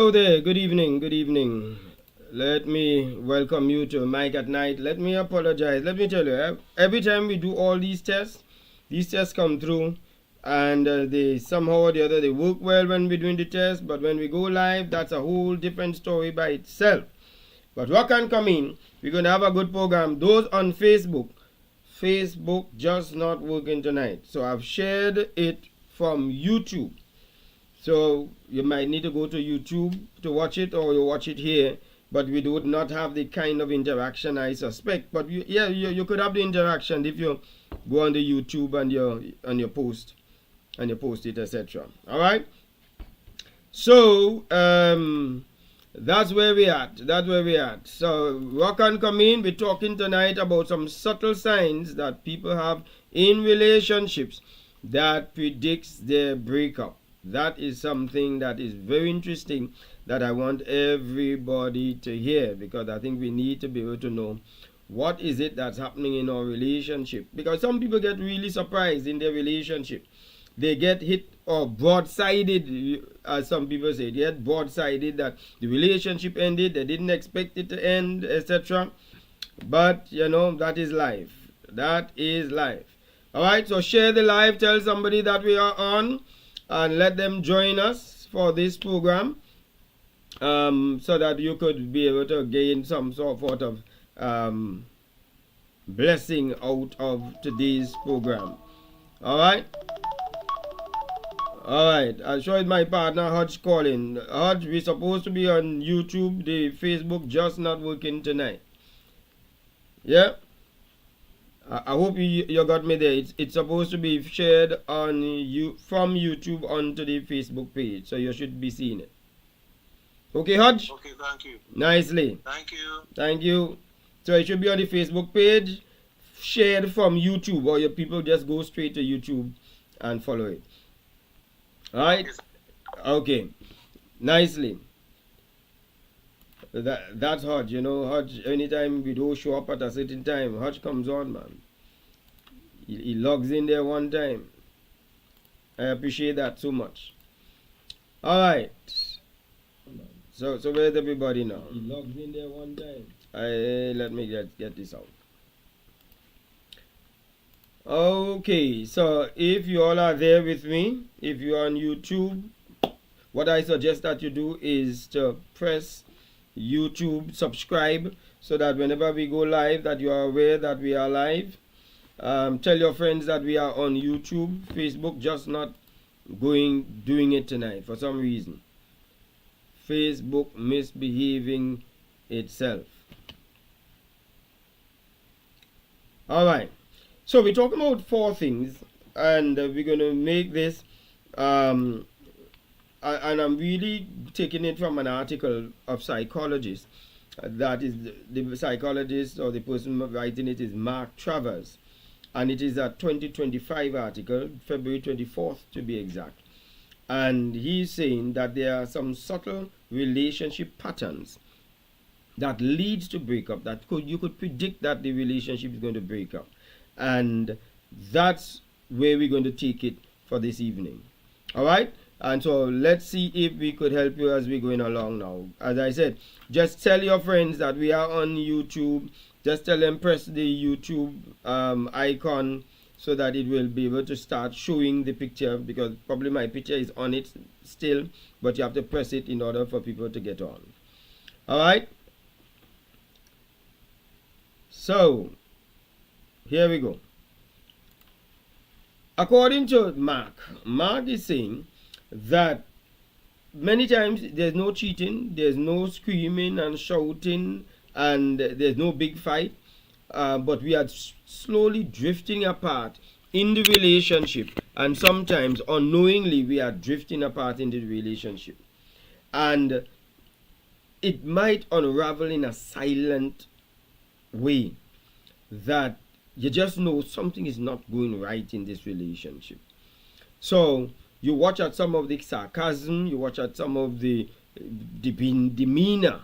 Hello there, good evening, good evening. Let me welcome you to Mike at Night. Let me apologize. Let me tell you, every time we do all these tests come through and they somehow or the other they work well when we're doing the test, but when we go live, that's a whole different story by itself. But what can come in, we're going to have a good program. Those on Facebook just not working tonight. So I've shared it from YouTube. So you might need to go to YouTube to watch it, or you watch it here. But we do not have the kind of interaction I suspect. But you could have the interaction if you go on the YouTube and you post it, etc. All right. So that's where we at. So what can come in? We're talking tonight about some subtle signs that people have in relationships that predicts their breakup. That is something that is very interesting that I want everybody to hear, because I think we need to be able to know what is it that's happening in our relationship. Because some people get really surprised in their relationship. They get hit or broadsided, as some people say. They get broadsided that the relationship ended, they didn't expect it to end, etc. But that is life. That is life. Alright, so share the live, tell somebody that we are on, and let them join us for this program, so that you could be able to gain some sort of blessing out of today's program. Alright, I'll show it my partner Hodge calling. Hodge, we're supposed to be on YouTube. The Facebook just not working tonight. Yeah, I hope you got me there. It's supposed to be shared on from YouTube onto the Facebook page, so you should be seeing it. Okay, Hodge? Okay, thank you. Nicely. Thank you. So it should be on the Facebook page, shared from YouTube, or your people just go straight to YouTube and follow it. Alright? Okay. Nicely. That's Hodge. Hodge, anytime we don't show up at a certain time, Hodge comes on, man. He logs in there one time. I appreciate that so much. Alright. So where's everybody now? He logs in there one time. Let me get this out. Okay, so if you all are there with me, if you're on YouTube, what I suggest that you do is to press YouTube subscribe, so that whenever we go live, that you are aware that we are live. Tell your friends that we are on YouTube. Facebook just not doing it tonight for some reason. Facebook misbehaving itself. Alright, so we're talking about 4 things, and we're going to make this and I'm really taking it from an article of psychologists. That is, the psychologist or the person writing it is Mark Travers, and it is a 2025 article, February 24th to be exact. And he's saying that there are some subtle relationship patterns that leads to breakup, that you could predict that the relationship is going to break up. And that's where we're going to take it for this evening. Alright? And so let's see if we could help you as we're going along now. As I said, just tell your friends that we are on YouTube. Just tell them press the YouTube icon, so that it will be able to start showing the picture, because probably my picture is on it still, but you have to press it in order for people to get on. Alright? So, here we go. According to Mark is saying that many times there's no cheating, there's no screaming and shouting, and there's no big fight, but we are slowly drifting apart in the relationship, and sometimes unknowingly we are drifting apart in the relationship, and it might unravel in a silent way that you just know something is not going right in this relationship. So you watch at some of the sarcasm, you watch at some of the demeanor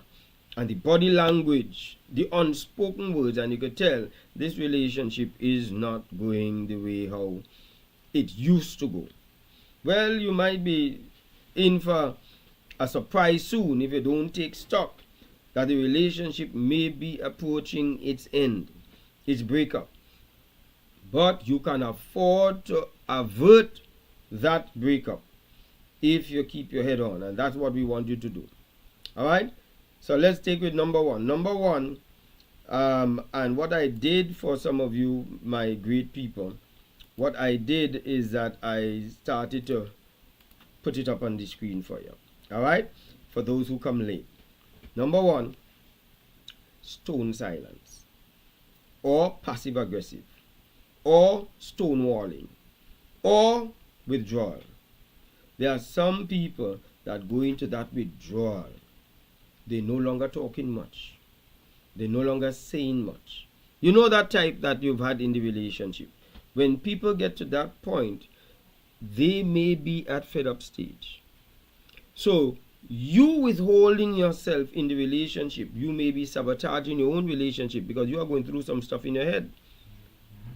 and the body language, the unspoken words, and you could tell this relationship is not going the way how it used to go. Well, you might be in for a surprise soon if you don't take stock that the relationship may be approaching its end, its breakup. But you can afford to avert that breakup if you keep your head on, and that's what we want you to do. All right, so let's take with number one. And what I did for some of you, my great people, what I did is that I started to put it up on the screen for you. All right, for those who come late. Number one, stone silence, or passive aggressive, or stonewalling, or withdrawal. There are some people that go into that withdrawal. They no longer talking much. They no longer saying much. You know that type that you've had in the relationship. When people get to that point, they may be at fed up stage. So you withholding yourself in the relationship, you may be sabotaging your own relationship because you are going through some stuff in your head.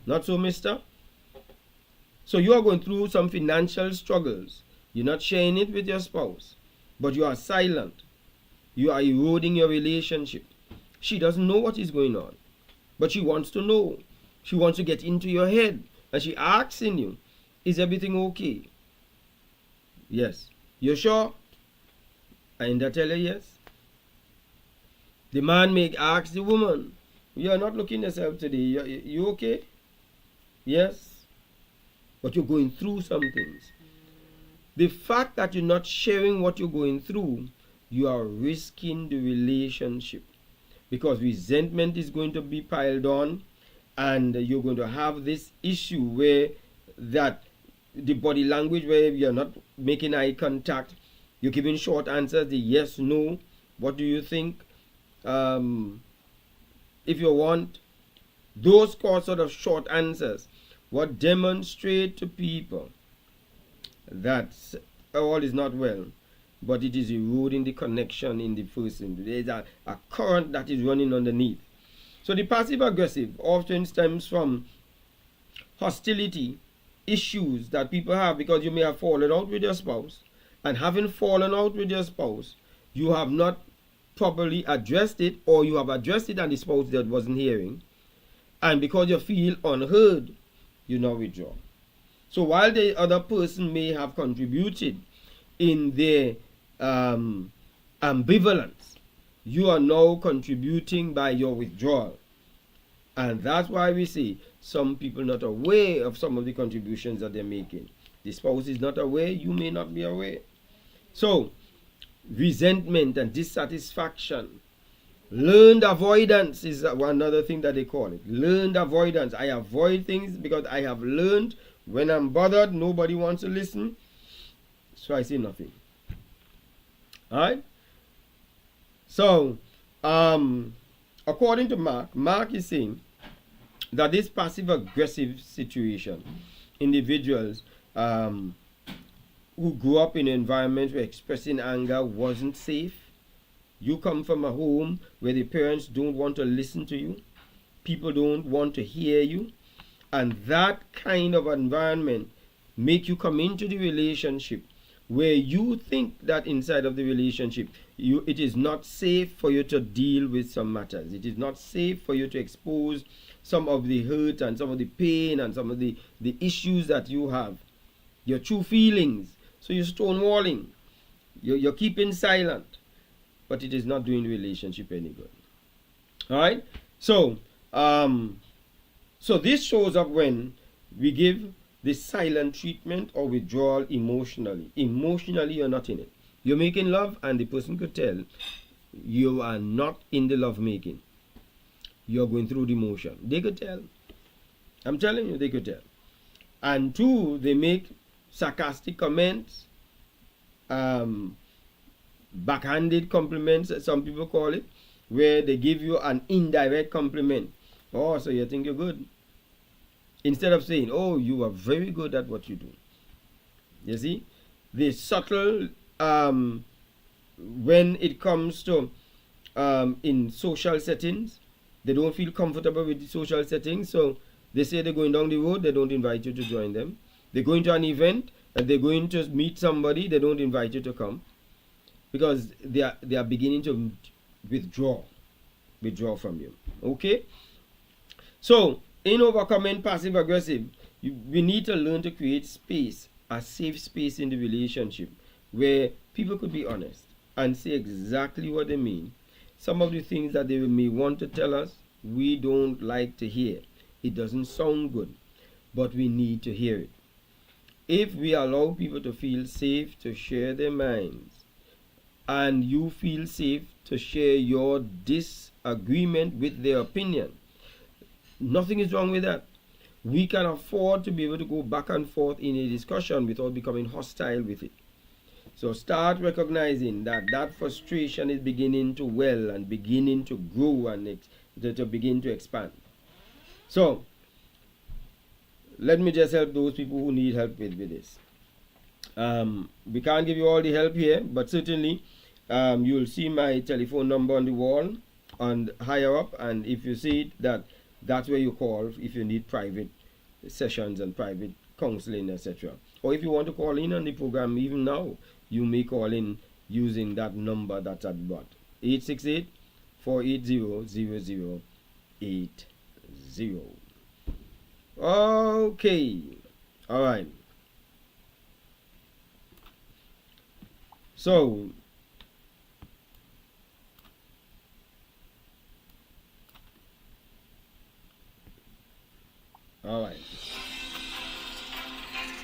Not so, mister? So you are going through some financial struggles. You're not sharing it with your spouse, but you are silent. You are eroding your relationship. She doesn't know what is going on, but she wants to know. She wants to get into your head, and she asking you, is everything okay? Yes. You sure? And I tell her yes. The man may ask the woman, you are not looking yourself today. You okay? Yes. But you're going through some things. The fact that you're not sharing what you're going through, you are risking the relationship. Because resentment is going to be piled on, and you're going to have this issue where that the body language, where you're not making eye contact, you're giving short answers, the yes, no, what do you think, if you want, those sort of short answers, what demonstrate to people that all is not well, but it is eroding the connection in the person. There is a current that is running underneath. So the passive aggressive often stems from hostility issues that people have because you may have fallen out with your spouse, and having fallen out with your spouse, you have not properly addressed it, or you have addressed it and the spouse that wasn't hearing, and because you feel unheard, you now withdraw. So while the other person may have contributed in their ambivalence, you are now contributing by your withdrawal. And that's why we say some people not aware of some of the contributions that they're making. The spouse is not aware, you may not be aware. So, resentment and dissatisfaction. Learned avoidance is another thing that they call it. Learned avoidance. I avoid things because I have learned when I'm bothered, nobody wants to listen, so I say nothing. Alright? So, according to Mark is saying that this passive aggressive situation, individuals who grew up in an environment where expressing anger wasn't safe. You come from a home where the parents don't want to listen to you, people don't want to hear you, and that kind of environment make you come into the relationship where you think that inside of the relationship it is not safe for you to deal with some matters. It is not safe for you to expose some of the hurt and some of the pain and some of the issues that you have, your true feelings. So you're stonewalling, you're keeping silent, but it is not doing the relationship any good. All right? So this shows up when we give the silent treatment or withdrawal emotionally. Emotionally, you're not in it. You're making love, and the person could tell you are not in the love making. You're going through the motion. They could tell. I'm telling you, they could tell. And two, they make sarcastic comments, backhanded compliments, as some people call it, where they give you an indirect compliment. Oh, so you think you're good? Instead of saying, oh, you are very good at what you do. You see? The subtle, when it comes to in social settings, they don't feel comfortable with the social settings, so they say they're going down the road, they don't invite you to join them. They're going to an event, and they're going to meet somebody, they don't invite you to come. because they are beginning to withdraw from you. Okay, so in overcoming passive aggressive, we need to learn to create space, a safe space in the relationship where people could be honest and say exactly what they mean. Some of the things that they may want to tell us, we don't like to hear. It doesn't sound good, but we need to hear it. If we allow people to feel safe to share their minds, and you feel safe to share your disagreement with their opinion, nothing is wrong with that. We can afford to be able to go back and forth in a discussion without becoming hostile with it. So start recognizing that that frustration is beginning to well and beginning to grow and to begin to expand. So let me just help those people who need help with this. We can't give you all the help here, but certainly you'll see my telephone number on the wall and higher up, and if you see it, that's where you call if you need private sessions and private counseling, etc. Or if you want to call in on the program even now, you may call in using that number that's at the bottom, 868-480-0080. Okay, all right. So all right.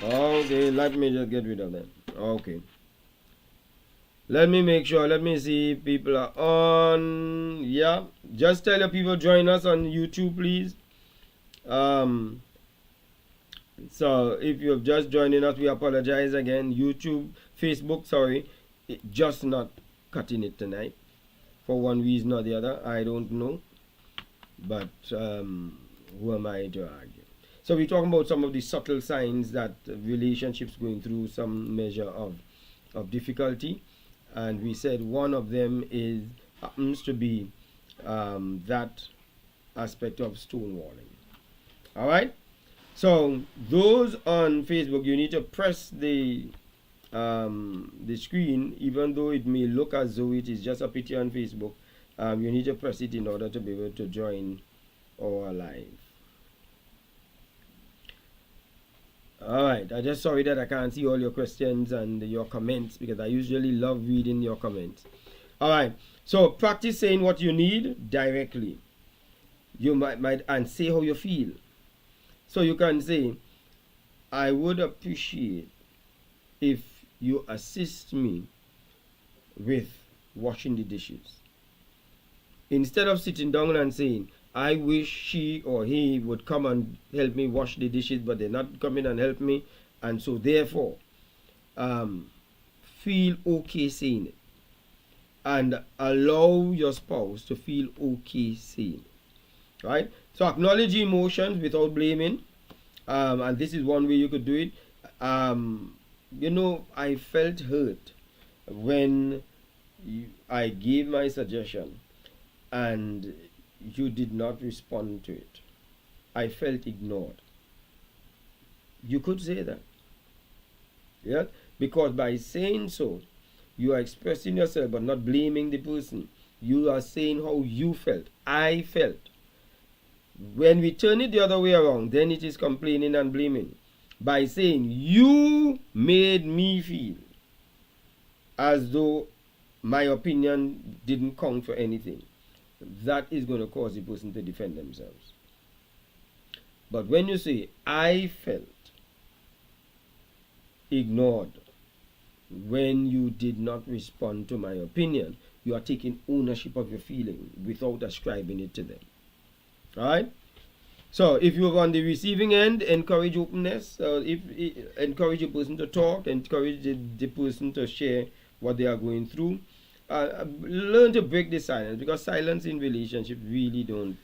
Okay, let me just get rid of them. Okay. Let me make sure. Let me see if people are on. Yeah. Just tell your people join us on YouTube, please. So if you've just joining us, we apologize again. YouTube, Facebook, sorry, just not cutting it tonight for one reason or the other. I don't know, but who am I to argue? So we're talking about some of the subtle signs that relationships going through some measure of difficulty, and we said one of them happens to be that aspect of stonewalling. All right. So those on Facebook, you need to press the screen, even though it may look as though it is just a picture on Facebook. You need to press it in order to be able to join our live. Alright, I'm just sorry that I can't see all your questions and your comments, because I usually love reading your comments. Alright, so practice saying what you need directly. You might and say how you feel. So you can say, I would appreciate if you assist me with washing the dishes. Instead of sitting down and saying, I wish she or he would come and help me wash the dishes, but they're not coming and help me, and so therefore feel okay saying it, and allow your spouse to feel okay saying it. Right? So acknowledge emotions without blaming, and this is one way you could do it. I felt hurt when I gave my suggestion and you did not respond to it. I felt ignored. You could say that. Yeah? Because by saying so, you are expressing yourself but not blaming the person. You are saying how you felt. I felt. When we turn it the other way around, then it is complaining and blaming. By saying, you made me feel as though my opinion didn't count for anything, that is going to cause the person to defend themselves. But when you say, I felt ignored when you did not respond to my opinion, you are taking ownership of your feeling without ascribing it to them. Alright? So if you're on the receiving end, encourage openness. Encourage a person to talk, encourage the person to share what they are going through. Learn to break the silence, because silence in relationships really don't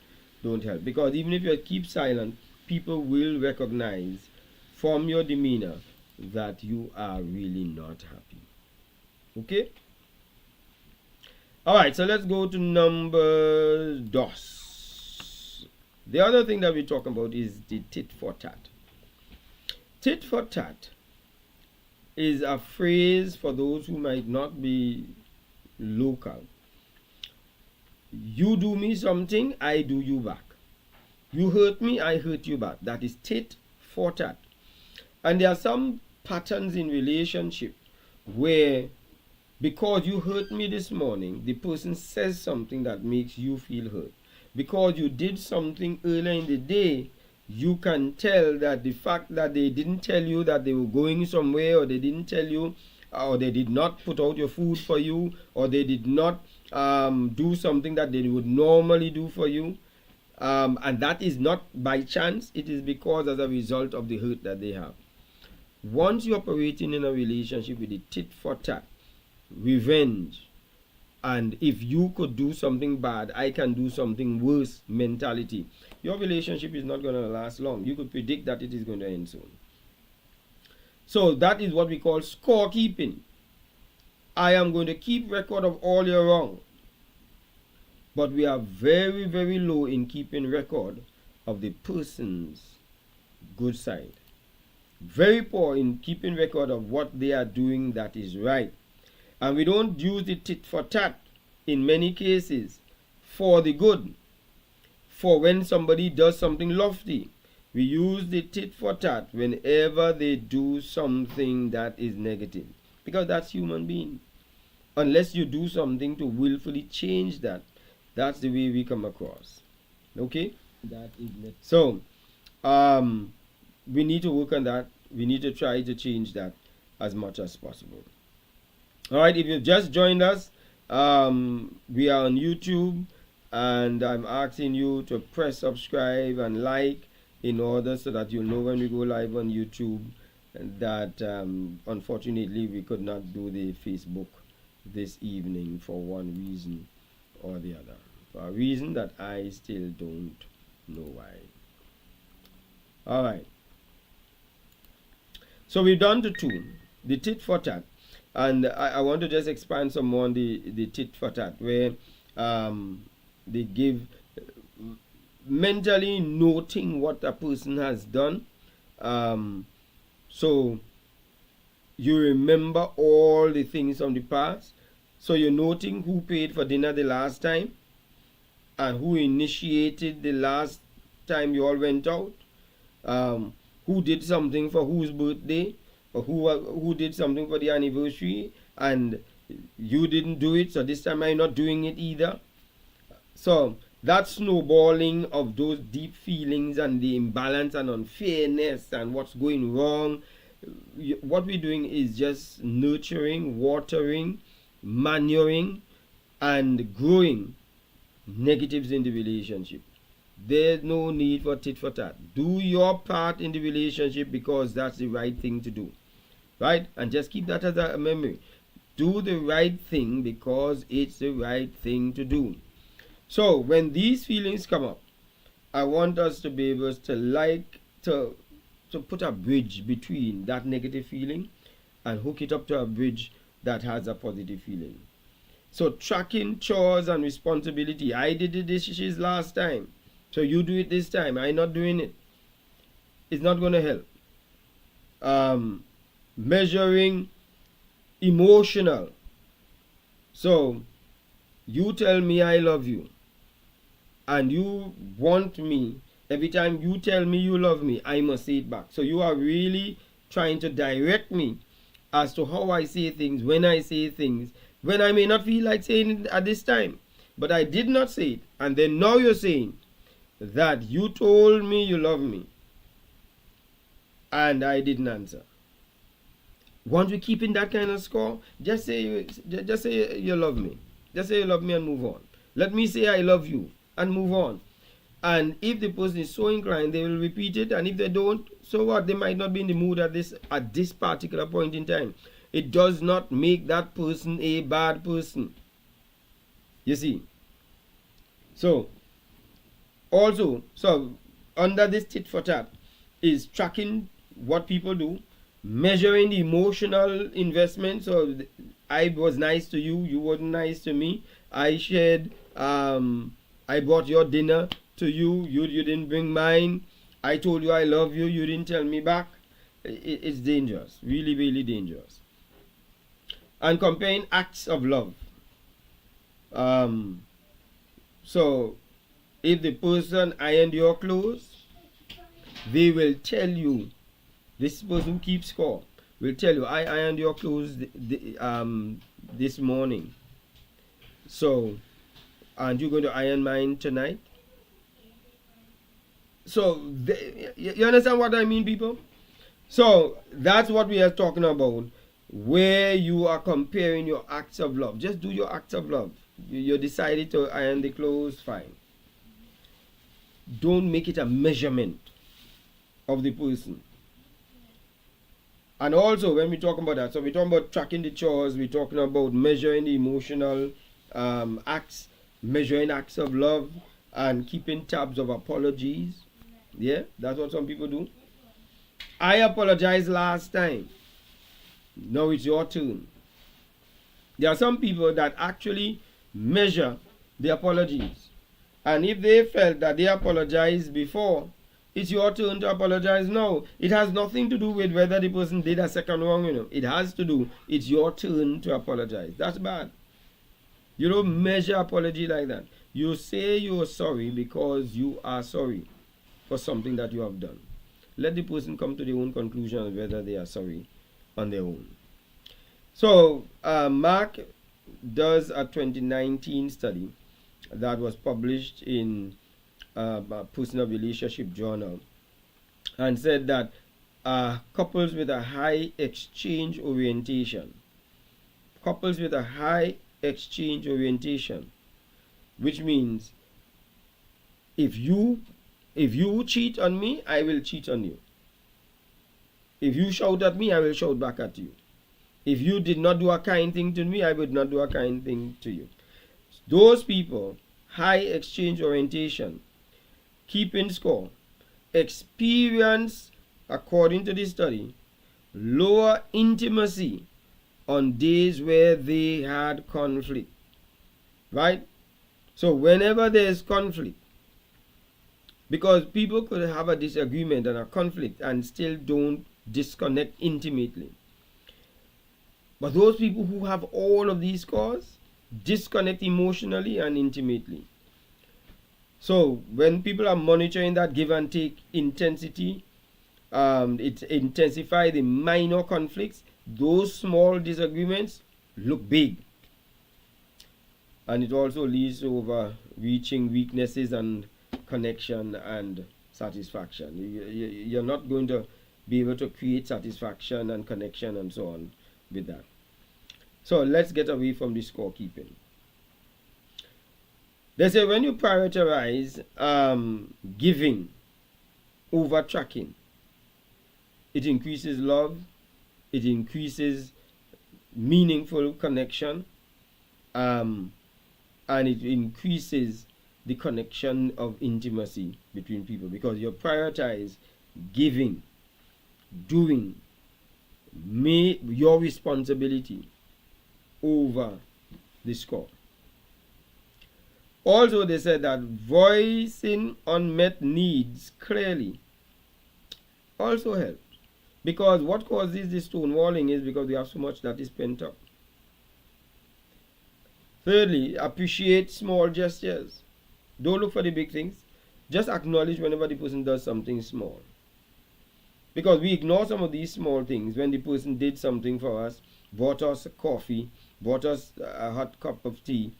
help. Because even if you keep silent, people will recognize from your demeanor that you are really not happy. Okay? Alright, so let's go to number dos. The other thing that we're talking about is the tit for tat. Tit for tat is a phrase for those who might not be local. You do me something, I do you back. You hurt me, I hurt you back. That is tit for tat. And there are some patterns in relationship where, because you hurt me this morning, the person says something that makes you feel hurt. Because you did something earlier in the day, you can tell that the fact that they didn't tell you that they were going somewhere, or they didn't tell you, or they did not put out your food for you, or they did not do something that they would normally do for you, and that is not by chance, it is because as a result of the hurt that they have. Once you're operating in a relationship with a tit for tat, revenge, and if you could do something bad, I can do something worse mentality, your relationship is not going to last long. You could predict that it is going to end soon. So that is what we call scorekeeping. I am going to keep record of all your wrong. But we are very, very low in keeping record of the person's good side. Very poor in keeping record of what they are doing that is right. And we don't use the tit for tat in many cases for the good. For when somebody does something lofty, we use the tit for tat whenever they do something that is negative. Because that's human being. Unless you do something to willfully change that, that's the way we come across. Okay? That is it. So, we need to work on that. We need to try to change that as much as possible. Alright, if you've just joined us, we are on YouTube, and I'm asking you to press subscribe and like in order so that you'll know when we go live on YouTube. That unfortunately we could not do the Facebook this evening for one reason or the other. For a reason that I still don't know why. Alright. So we've done the two, the tit for tat. And I want to just expand some more on the tit for tat, where they give mentally noting what a person has done. So you remember all the things from the past. So you're noting who paid for dinner the last time, and who initiated the last time you all went out, who did something for whose birthday, or who did something for the anniversary, and you didn't do it, so this time I'm not doing it either. So that snowballing of those deep feelings and the imbalance and unfairness and what's going wrong, what we're doing is just nurturing, watering, manuring, and growing negatives in the relationship. There's no need for tit for tat. Do your part in the relationship because that's the right thing to do. Right? And just keep that as a memory. Do the right thing because it's the right thing to do. So when these feelings come up, I want us to be able to put a bridge between that negative feeling and hook it up to a bridge that has a positive feeling. So tracking chores and responsibility. I did the dishes last time, so you do it this time. I'm not doing it. It's not going to help. Measuring emotional. So you tell me I love you, and you want me, every time you tell me you love me, I must say it back. So you are really trying to direct me as to how I say things, when I say things, when I may not feel like saying it at this time, but I did not say it. And then now you're saying that you told me you love me and I didn't answer. Once we keep in that kind of score, just say you love me. Just say you love me and move on. Let me say I love you and move on. And if the person is so inclined, they will repeat it. And if they don't, so what? They might not be in the mood at this particular point in time. It does not make that person a bad person. You see. So also, under this tit for tat is tracking what people do, measuring the emotional investment. So I was nice to you, you weren't nice to me. I shared, I brought your dinner to you, you didn't bring mine. I told you I love you, you didn't tell me back. It's dangerous, really, really dangerous. And comparing acts of love. So if the person ironed your clothes, they will tell you, this person who keeps score will tell you, I ironed your clothes this morning. So, aren't you going to iron mine tonight? So, you understand what I mean, people? So, that's what we are talking about, where you are comparing your acts of love. Just do your acts of love. You decided to iron the clothes, fine. Don't make it a measurement of the person. And also, when we talk about that, so we're talking about tracking the chores, we're talking about measuring the emotional acts, measuring acts of love, and keeping tabs of apologies. Yeah, that's what some people do. I apologized last time. Now it's your turn. There are some people that actually measure the apologies. And if they felt that they apologized before, it's your turn to apologize now. It has nothing to do with whether the person did a second wrong, It has to do, it's your turn to apologize. That's bad. You don't measure apology like that. You say you're sorry because you are sorry for something that you have done. Let the person come to their own conclusion of whether they are sorry on their own. So, Mark does a 2019 study that was published in Personal Relationship Journal, and said that couples with a high exchange orientation, which means if you cheat on me, I will cheat on you. If you shout at me, I will shout back at you. If you did not do a kind thing to me, I would not do a kind thing to you. Those people, high exchange orientation, keeping score, experience, according to this study, lower intimacy on days where they had conflict. Right? So whenever there's conflict, because people could have a disagreement and a conflict and still don't disconnect intimately. But those people who have all of these scores disconnect emotionally and intimately. So when people are monitoring that give and take intensity, it intensifies the minor conflicts. Those small disagreements look big. And it also leads to overreaching weaknesses and connection and satisfaction. You're not going to be able to create satisfaction and connection and so on with that. So let's get away from the scorekeeping. They say when you prioritize giving over tracking, it increases love, it increases meaningful connection, and it increases the connection of intimacy between people, because you prioritize giving, doing, your responsibility over the score. Also, they said that voicing unmet needs clearly also helps, because what causes this stonewalling is because we have so much that is pent up. Thirdly, appreciate small gestures. Don't look for the big things. Just acknowledge whenever the person does something small. Because we ignore some of these small things. When the person did something for us, bought us a coffee, bought us a hot cup of tea,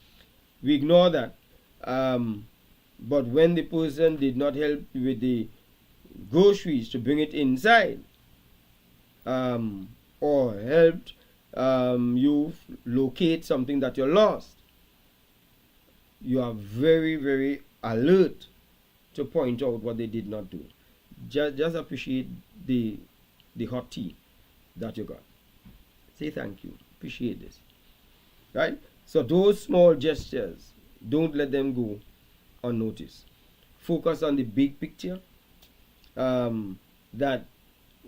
we ignore that. But when the person did not help with the groceries to bring it inside, or helped you locate something that you lost, you are very, very alert to point out what they did not do. Just appreciate the hot tea that you got. Say thank you. Appreciate this. Right? So those small gestures, don't let them go unnoticed. Focus on the big picture. That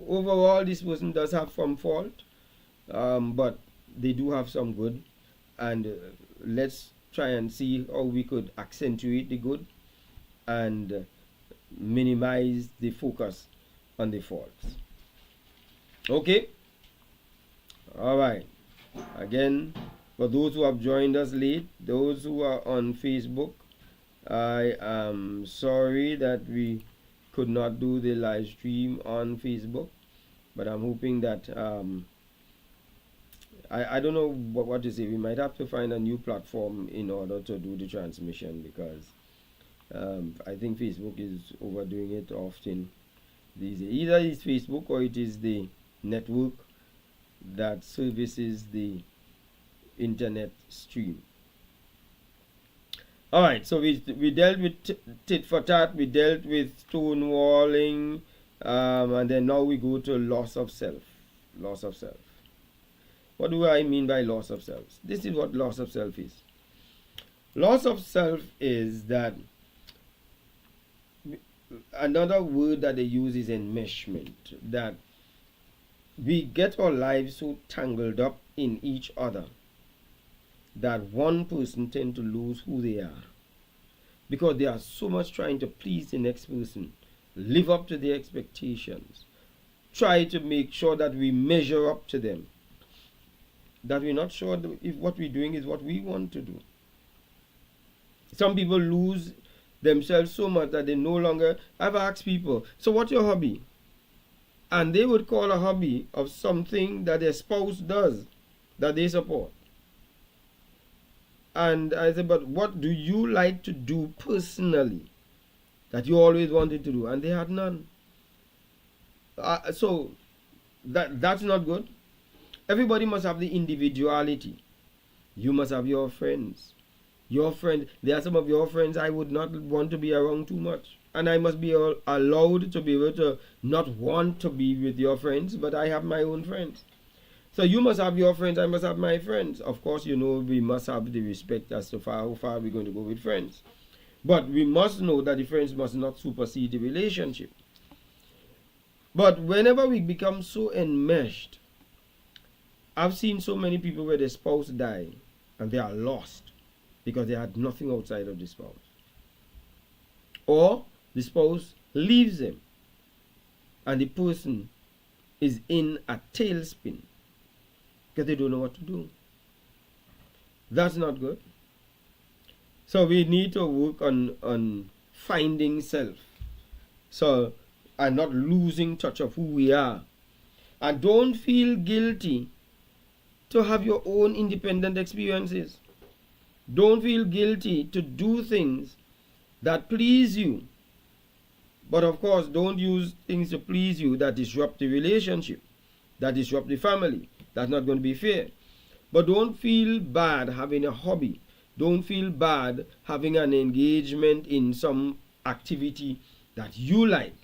overall this person does have some fault, but they do have some good, and let's try and see how we could accentuate the good and minimize the focus on the faults. Okay? Alright. Again, For those who have joined us late, those who are on Facebook, I am sorry that we could not do the live stream on Facebook, but I'm hoping that I don't know what to say. We might have to find a new platform in order to do the transmission, because I think Facebook is overdoing it often these days. Either it's Facebook or it is the network that services the internet stream. Alright, so we dealt with tit for tat, we dealt with stonewalling, and then now we go to loss of self. Loss of self. What do I mean by loss of self? This is what loss of self is. Loss of self is that, another word that they use is enmeshment, that we get our lives so tangled up in each other that one person tends to lose who they are, because they are so much trying to please the next person, live up to their expectations, try to make sure that we measure up to them, that we're not sure if what we're doing is what we want to do. Some people lose themselves so much that they no longer. I've asked people, so what's your hobby? And they would call a hobby of something that their spouse does, that they support. And I said, but what do you like to do personally that you always wanted to do? And they had none. So that's not good. Everybody must have the individuality. You must have your friends. Your friend, there are some of your friends I would not want to be around too much. And I must be allowed to be able to not want to be with your friends, but I have my own friends. So you must have your friends, I must have my friends. Of course, we must have the respect as to how far we're going to go with friends. But we must know that the friends must not supersede the relationship. But whenever we become so enmeshed, I've seen so many people where the spouse die and they are lost because they had nothing outside of the spouse. Or the spouse leaves them and the person is in a tailspin because they don't know what to do. That's not good. So we need to work on finding self. So, and not losing touch of who we are. And don't feel guilty to have your own independent experiences. Don't feel guilty to do things that please you. But of course, don't use things to please you that disrupt the relationship, that disrupt the family. That's not going to be fair. But don't feel bad having a hobby. Don't feel bad having an engagement in some activity that you like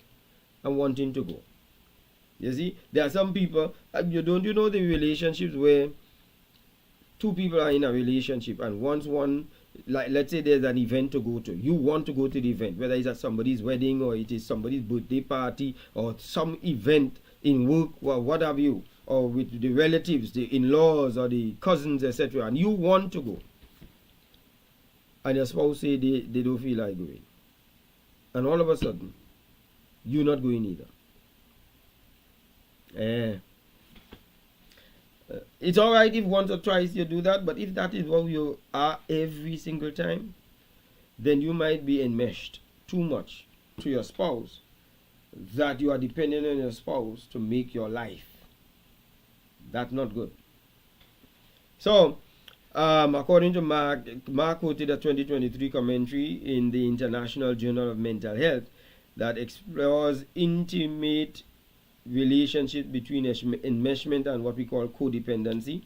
and wanting to go. You see, there are some people, you know the relationships where two people are in a relationship and once one, like let's say there's an event to go to. You want to go to the event, whether it's at somebody's wedding or it is somebody's birthday party or some event in work or what have you, or with the relatives, the in-laws or the cousins, etc. And you want to go. And your spouse say they don't feel like going. And all of a sudden, you're not going either. It's alright if once or twice you do that, but if that is what you are every single time, then you might be enmeshed too much to your spouse, that you are dependent on your spouse to make your life. That's not good. So, according to Mark quoted a 2023 commentary in the International Journal of Mental Health that explores intimate relationship between enmeshment and what we call codependency,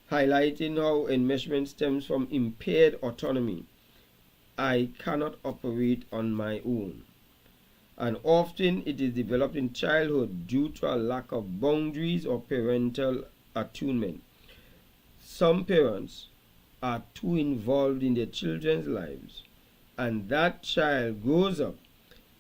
highlighting how enmeshment stems from impaired autonomy. I cannot operate on my own. And often it is developed in childhood due to a lack of boundaries or parental attunement. Some parents are too involved in their children's lives, and that child grows up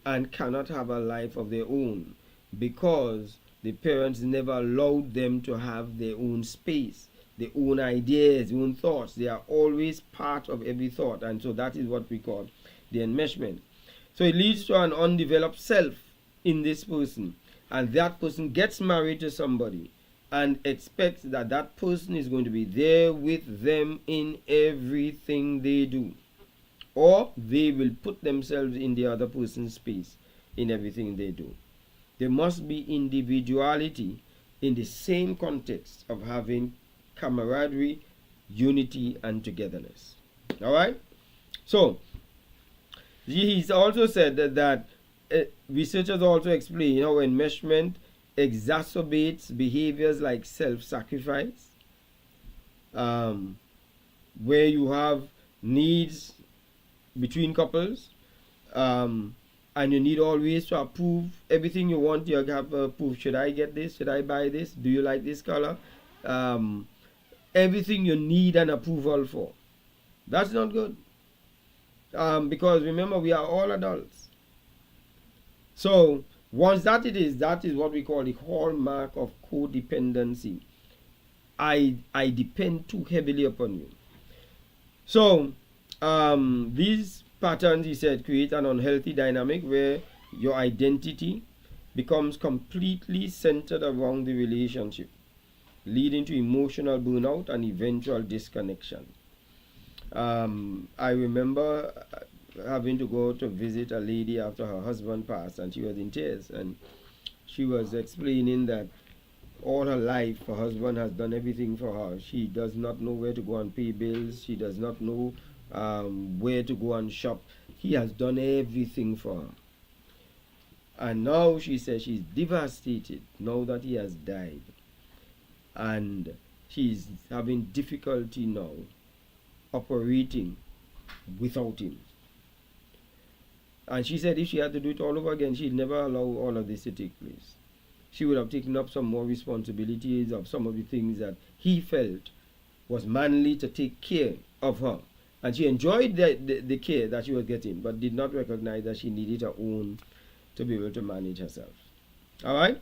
and cannot have a life of their own because the parents never allowed them to have their own space, their own ideas, their own thoughts. They are always part of every thought, and so that is what we call the enmeshment. So it leads to an undeveloped self in this person, and that person gets married to somebody, and expect that that person is going to be there with them in everything they do, or they will put themselves in the other person's space in everything they do. There must be individuality in the same context of having camaraderie, unity, and togetherness. All right? So, he's also said that researchers also explain how enmeshment exacerbates behaviors like self-sacrifice, where you have needs between couples, and you need always to approve everything you want. You have to approve. Should I get this? Should I buy this? Do you like this color? Everything you need an approval for. That's not good. Because remember, we are all adults. So once that is what we call the hallmark of codependency. I depend too heavily upon you. So these patterns, he said, create an unhealthy dynamic where your identity becomes completely centered around the relationship, leading to emotional burnout and eventual disconnection. I remember having to go to visit a lady after her husband passed, and she was in tears, and she was explaining that all her life her husband has done everything for her. She does not know where to go and pay bills. She does not know where to go and shop. He has done everything for her, and now she says she's devastated now that he has died, and she's having difficulty now operating without him. And she said if she had to do it all over again, she'd never allow all of this to take place. She would have taken up some more responsibilities of some of the things that he felt was manly to take care of her. And she enjoyed the care that she was getting, but did not recognize that she needed her own to be able to manage herself. All right?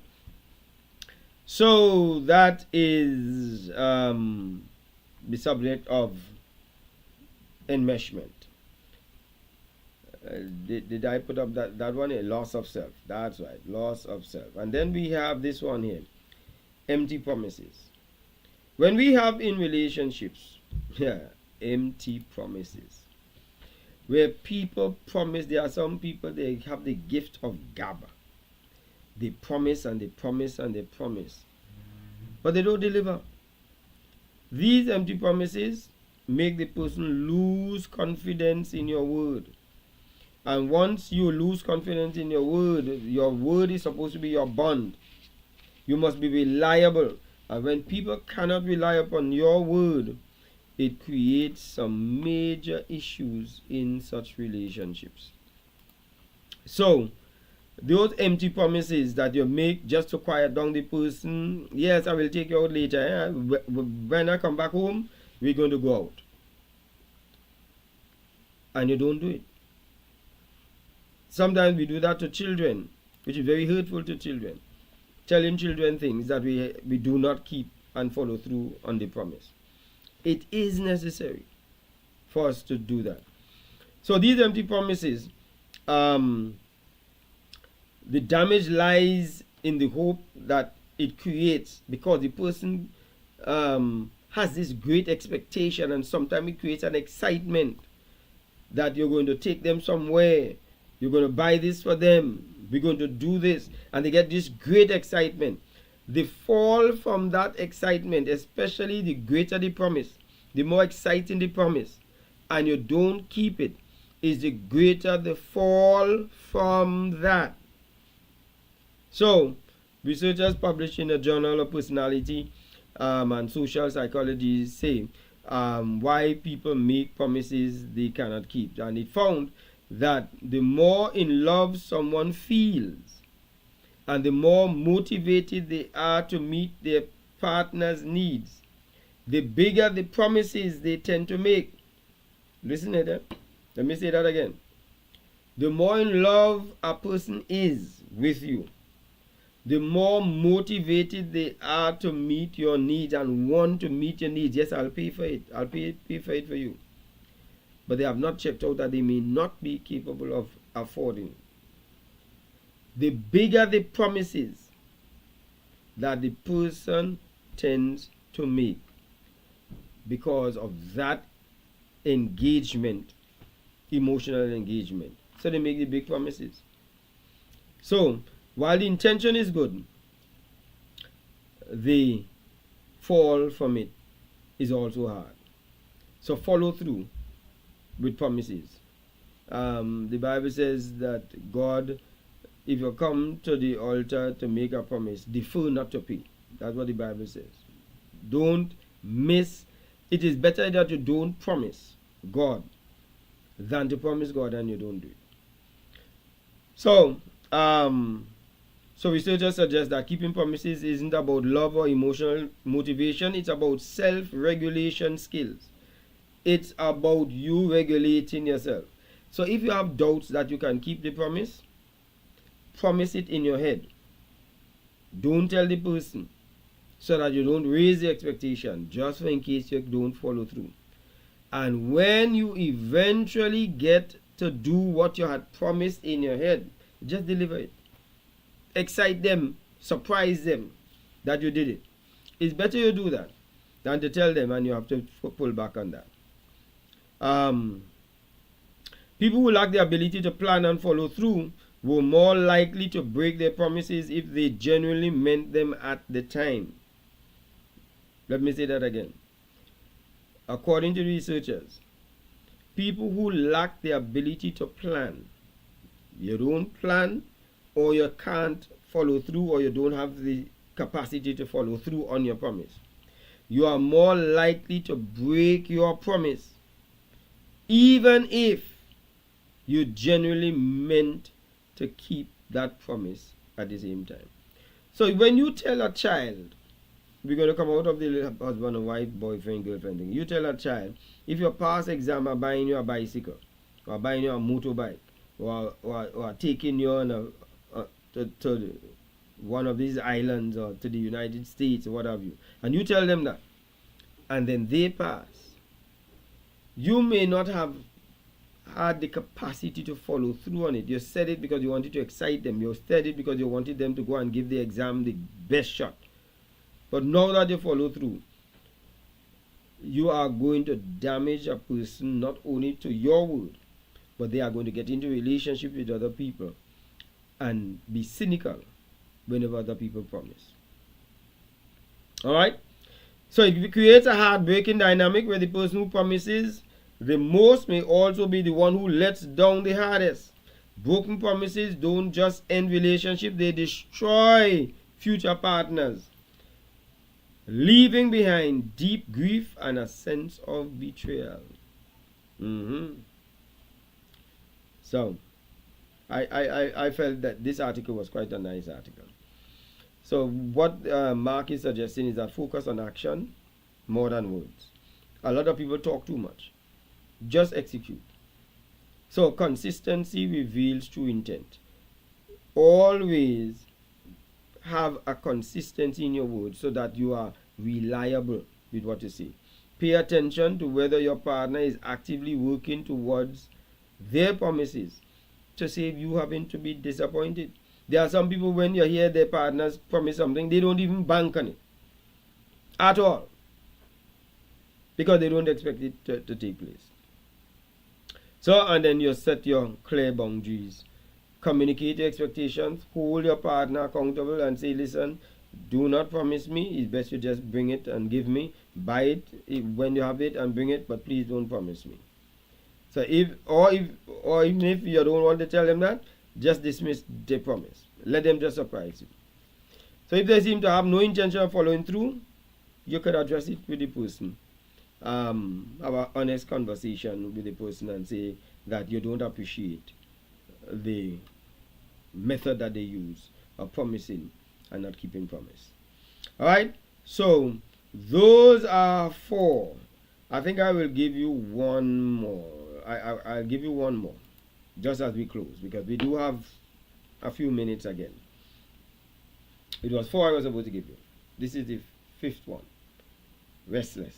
So that is the subject of enmeshment. Did I put up that one here? Loss of self. That's right, loss of self. And then we have this one here, empty promises. When we have in relationships, empty promises, where people promise, there are some people, they have the gift of gab. They promise and they promise and they promise, but they don't deliver. These empty promises make the person lose confidence in your word. And once you lose confidence in your word is supposed to be your bond. You must be reliable. And when people cannot rely upon your word, it creates some major issues in such relationships. So, those empty promises that you make just to quiet down the person, yes, I will take you out later. When I come back home, we're going to go out. And you don't do it. Sometimes we do that to children, which is very hurtful to children. Telling children things that we do not keep and follow through on the promise. It is necessary for us to do that. So these empty promises, the damage lies in the hope that it creates, because the person has this great expectation, and sometimes it creates an excitement that you're going to take them somewhere. You're going to buy this for them. We're going to do this. And they get this great excitement. They fall from that excitement, especially the greater the promise, the more exciting the promise, and you don't keep it, is the greater the fall from that. So, researchers published in the Journal of Personality and Social Psychology say why people make promises they cannot keep. And it found that the more in love someone feels, and the more motivated they are to meet their partner's needs, the bigger the promises they tend to make. Listen to that. Let me say that again. The more in love a person is with you, the more motivated they are to meet your needs and want to meet your needs. Yes, I'll pay for it. I'll pay for it for you. But they have not checked out that they may not be capable of affording. The bigger the promises that the person intends to make because of that engagement, emotional engagement. So they make the big promises. So while the intention is good, the fall from it is also hard. So follow through with promises. The Bible says that God, if you come to the altar to make a promise, defer not to pay. That's what the Bible says. Don't miss. It is better that you don't promise God than to promise God and you don't do it. So, researchers suggest that keeping promises isn't about love or emotional motivation. It's about self-regulation skills. It's about you regulating yourself. So if you have doubts that you can keep the promise, promise it in your head. Don't tell the person, so that you don't raise the expectation, just for in case you don't follow through. And when you eventually get to do what you had promised in your head, just deliver it. Excite them, surprise them that you did it. It's better you do that than to tell them and you have to pull back on that. People who lack the ability to plan and follow through were more likely to break their promises if they genuinely meant them at the time. Let me say that again. According to researchers, people who lack the ability to plan, you don't plan, or you can't follow through, or you don't have the capacity to follow through on your promise, you are more likely to break your promise, even if you genuinely meant to keep that promise at the same time. So when you tell a child, we're going to come out of the husband and wife, boyfriend, girlfriend thing. You tell a child, if you pass exam, I'm buying you a bicycle, or buying you a motorbike, or taking you on to one of these islands, or to the United States, or what have you, and you tell them that, and then they pass, you may not have had the capacity to follow through on it. You said it because you wanted to excite them. You said it because you wanted them to go and give the exam the best shot. But now that you follow through, you are going to damage a person not only to your word, but they are going to get into a relationship with other people and be cynical whenever other people promise. Alright? So it creates a heartbreaking dynamic where the person who promises the most may also be the one who lets down the hardest. Broken promises don't just end relationships, they destroy future partners, leaving behind deep grief and a sense of betrayal. So, I felt that this article was quite a nice article. So, what Mark is suggesting is that focus on action more than words. A lot of people talk too much. Just execute. So, consistency reveals true intent. Always have a consistency in your words so that you are reliable with what you say. Pay attention to whether your partner is actively working towards their promises to save you having to be disappointed. There are some people, when you hear their partners promise something, they don't even bank on it at all because they don't expect it to take place. So, and then you set your clear boundaries. Communicate your expectations. Hold your partner accountable and say, listen, do not promise me. It's best you just bring it and give me. Buy it when you have it and bring it, but please don't promise me. So even if you don't want to tell them that, just dismiss the promise. Let them just surprise you. So if they seem to have no intention of following through, you could address it with the person. Have an honest conversation with the person and say that you don't appreciate the method that they use of promising and not keeping promise. Alright, so those are 4. I think I will give you one more. I'll give you one more just as we close, because we do have a few minutes again. It was 4 I was supposed to give you. This is the 5th one. Restless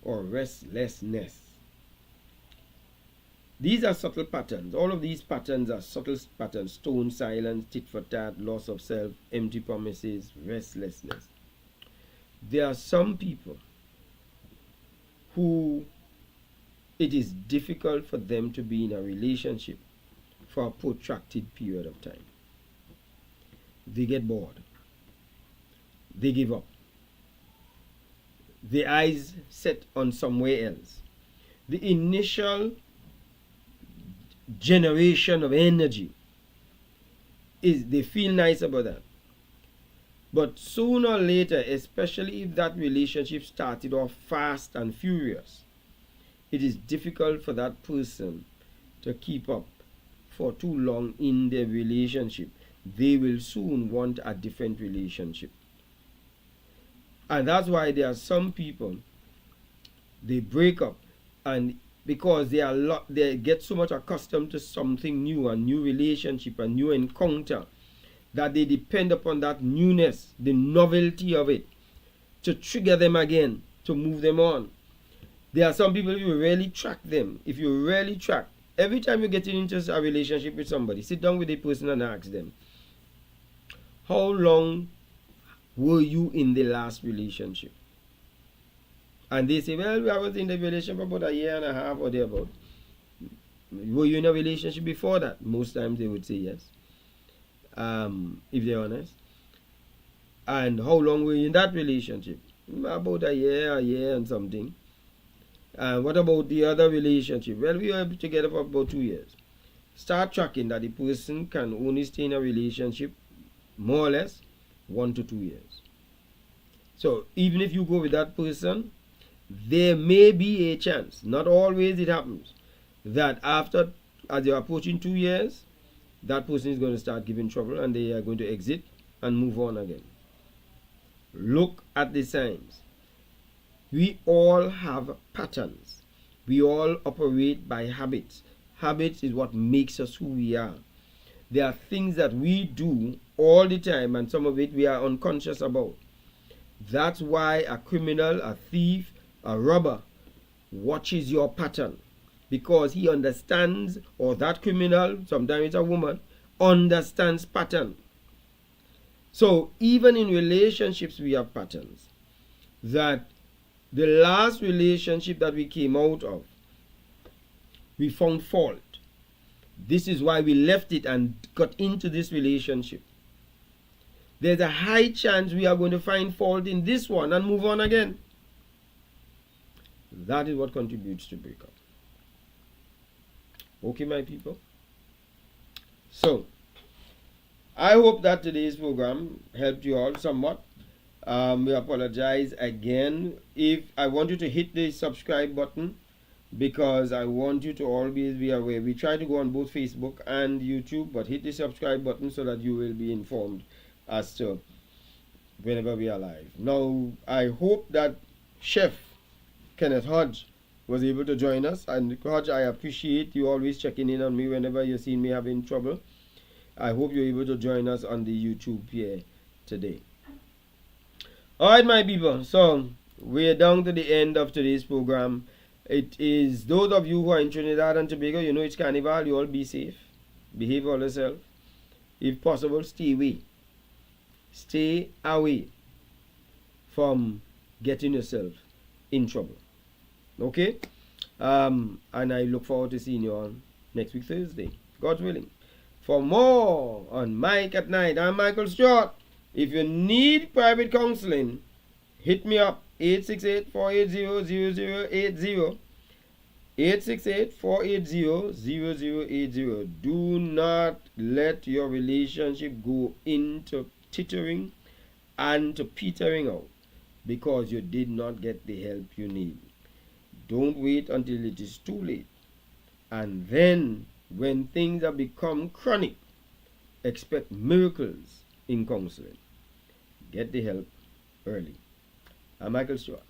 or restlessness. These are subtle patterns. All of these patterns are subtle patterns. Stone silence, tit for tat, loss of self, empty promises, restlessness. There are some people who it is difficult for them to be in a relationship for a protracted period of time. They get bored. They give up. The eyes set on somewhere else. The initial generation of energy is they feel nice about that. But sooner or later, especially if that relationship started off fast and furious, it is difficult for that person to keep up for too long in their relationship. They will soon want a different relationship. And that's why there are some people, they break up, and because they get so much accustomed to something new, a new relationship, a new encounter, that they depend upon that newness, the novelty of it, to trigger them again, to move them on. There are some people, if you really track them, every time you get into a relationship with somebody, sit down with the person and ask them, how long were you in the last relationship? And they say, well, I was in the relationship for about a year and a half or thereabout. Were you in a relationship before that? Most times they would say yes, if they're honest. And how long were you in that relationship? About a year and something. And what about the other relationship? Well, we were together for about 2 years. Start tracking that the person can only stay in a relationship more or less 1 to 2 years. So even if you go with that person, there may be a chance, not always it happens, that after, as you're approaching 2 years, that person is going to start giving trouble and they are going to exit and move on again. Look at the signs. We all have patterns. We all operate by habits. Habits is what makes us who we are. There are things that we do all the time, and some of it we are unconscious about. That's why a criminal, a thief, a robber watches your pattern, because he understands, or that criminal, sometimes it's a woman, understands pattern. So even in relationships we have patterns. That the last relationship that we came out of, we found fault. This is why we left it and got into this relationship. There's a high chance we are going to find fault in this one and move on again. That is what contributes to breakup. Okay, my people. So, I hope that today's program helped you all somewhat. We apologize again. If I want you to hit the subscribe button, because I want you to always be aware. We try to go on both Facebook and YouTube, but hit the subscribe button so that you will be informed as to whenever we are live. Now, I hope that Chef Kenneth Hodge was able to join us. And Hodge, I appreciate you always checking in on me whenever you see me having trouble. I hope you're able to join us on the YouTube here today. Alright, my people, so we're down to the end of today's program. It is those of you who are in Trinidad and Tobago, you know it's Carnival, you all be safe, behave all yourself. If possible, stay away from getting yourself in trouble. Okay? And I look forward to seeing you on next week Thursday, God's willing. For more on Mike at Night, I'm Michael Stewart. If you need private counseling, hit me up, 868-480-0080. 868-480-0080. Do not let your relationship go into tittering and to petering out because you did not get the help you need. Don't wait until it is too late. And then, when things have become chronic, expect miracles in counseling. Get the help early. I'm Michael Stewart.